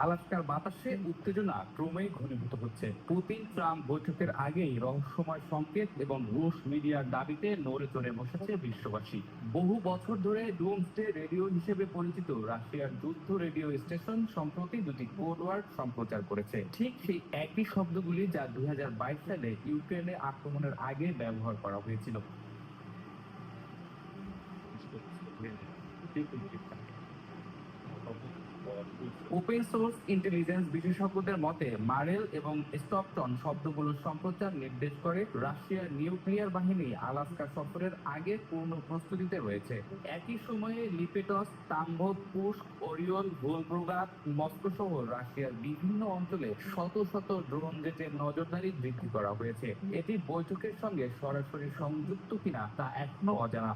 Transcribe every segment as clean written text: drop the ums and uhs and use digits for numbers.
আলাস্কার বাতাসে উত্তেজনা ক্রমেই ঘনীভূত হচ্ছে। পুতিন ট্রাম্প বৈঠকের আগেই রহস্যময় সংকেত এবং রুশ মিডিয়ার দাবিতে নড়ে চড়ে বসেছে বিশ্ববাসী। বহু বছর ধরে ডুমসডে রেডিও হিসেবে পরিচিত রাশিয়ার যুদ্ধ রেডিও স্টেশন সম্প্রতি দুটি কোড ওয়ার্ড সম্প্রচার করেছে, ঠিক সেই একই শব্দগুলি যা 2022 সালে ইউক্রেনে আক্রমণের আগে ব্যবহার করা হয়েছিল। ওপেন সোর্স ইন্টেলিজেন্স বিশেষজ্ঞদের মতে মারেল এবং স্টকটন শব্দগুলোর সম্প্রচার নির্দেশ করে রাশিয়ার নিউক্লিয়ার বাহিনী আলাস্কা সফরের আগে পূর্ণ প্রস্তুতিতে রয়েছে। একই সময়ে লিপেটস, তাম্বোভ, পুস্ক, ওরিওল, ভোলগোগ্রাদ, মস্কো সহ রাশিয়ার বিভিন্ন অঞ্চলে শত শত ড্রোন জেটের নজরদারি বৃদ্ধি করা হয়েছে। এটি বৈঠকের সঙ্গে সরাসরি সংযুক্ত কিনা তা এখনো অজানা।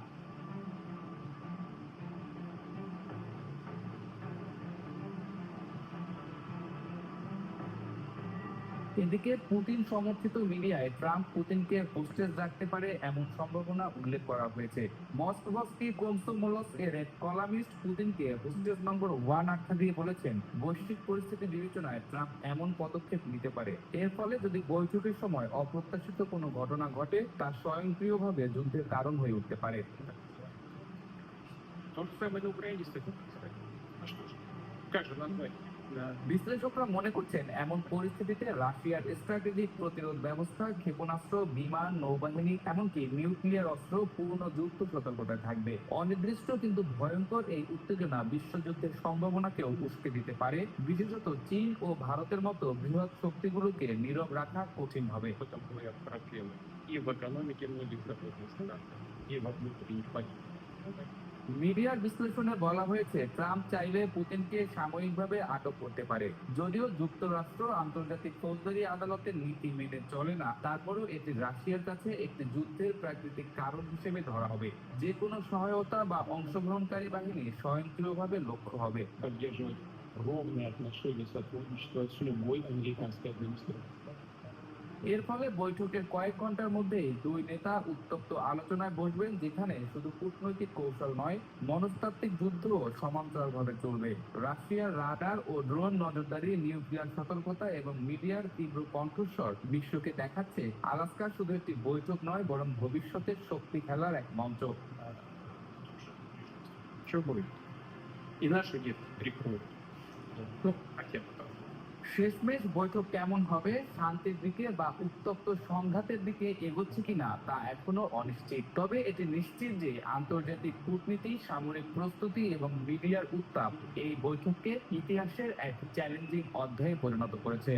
এদিকে পুতিন সমর্থিত মিডিয়ায় ট্রাম্প পুতিনকে হোস্টেজ রাখতে পারে এমন সম্ভাবনা উল্লেখ করা হয়েছে। মস্কোভস্কি কনসোমোলস এর এক কলামিস্ট পুতিনকে হোস্টেজ নম্বর 1 আখ্যা দিয়ে বলেছেন, বৈশ্বিক পরিস্থিতি বিবেচনায় ট্রাম্প এমন পদক্ষেপ নিতে পারে। এর ফলে যদি বৈঠকের সময় অপ্রত্যাশিত কোনো ঘটনা ঘটে, তা স্বয়ংক্রিয়ভাবে যুদ্ধের কারণ হয়ে উঠতে পারে। То же самое на Украине с этим. А что же? Как же назвать? বিশ্লেষকরা মনে করছেন এমন পরিস্থিতিতে রাশিয়ার স্ট্র্যাটেজিক প্রতিরোধ ব্যবস্থা, ক্ষেপণাস্ত্র, বিমান, নৌবাহিনী, এমনকি নিউক্লিয়ার অস্ত্র পূর্ণ যুদ্ধ সতর্কতায় থাকবে। অনির্দিষ্ট কিন্তু ভয়ঙ্কর এই উত্তেজনা বিশ্বযুদ্ধের সম্ভাবনাকেও উস্কে দিতে পারে। বিশেষত চীন ও ভারতের মতো বৃহৎ শক্তিগুলোকে নীরব রাখা কঠিন হবে। Потом говорят проблемы и в экономике многих западных стран, и во внутренней политике. মিডিয়ার বিশ্লেষণে বলা হয়েছে ট্রাম্প চাইলে পুতিনকে সাময়িকভাবে আটক করতে পারে। যদিও যুক্তরাষ্ট্র আন্তর্জাতিক ফৌজদারি আদালতের নীতি মেনে চলে না, তারপরও এটি রাশিয়ার কাছে একটি যুদ্ধের প্রাকৃতিক কারণ হিসেবে ধরা হবে। যে কোনো সহায়তা বা অংশগ্রহণকারী বাহিনী স্বয়ংক্রিয়ভাবে লক্ষ্য হবে। Поддерживать ровные отношения сотрудничества с любой американской администрацией. এর ফলে বৈঠকের কয়েক ঘন্টার মধ্যেই দুই নেতা উত্তপ্ত আলোচনায় বসবেন, যেখানে শুধু কূটনৈতিক কৌশল নয়, মনস্তাত্ত্বিক যুদ্ধও সমান্তরালভাবে চলবে। রাশিয়ার রাডার ও ড্রোন নজরদারি, নিউক্লিয়ার সতর্কতা এবং মিডিয়ার তীব্র কণ্ঠস্বর বিশ্বকে দেখাচ্ছে আলাস্কা শুধু একটি বৈঠক নয়, বরং ভবিষ্যতের শক্তি খেলার এক মঞ্চ। Что будет? И наши нет прикроют. Ну, хотя бы так. শেষমেশ বৈঠক কেমন হবে, শান্তির দিকে বা উত্তপ্ত সংঘাতের দিকে এগোচ্ছে কিনা তা এখনো অনিশ্চিত। তবে এটি নিশ্চিত যে আন্তর্জাতিক কূটনীতি, সামরিক প্রস্তুতি এবং মিডিয়ার উত্তাপ এই বৈঠককে ইতিহাসের এক চ্যালেঞ্জিং অধ্যায়ে পরিণত করেছে।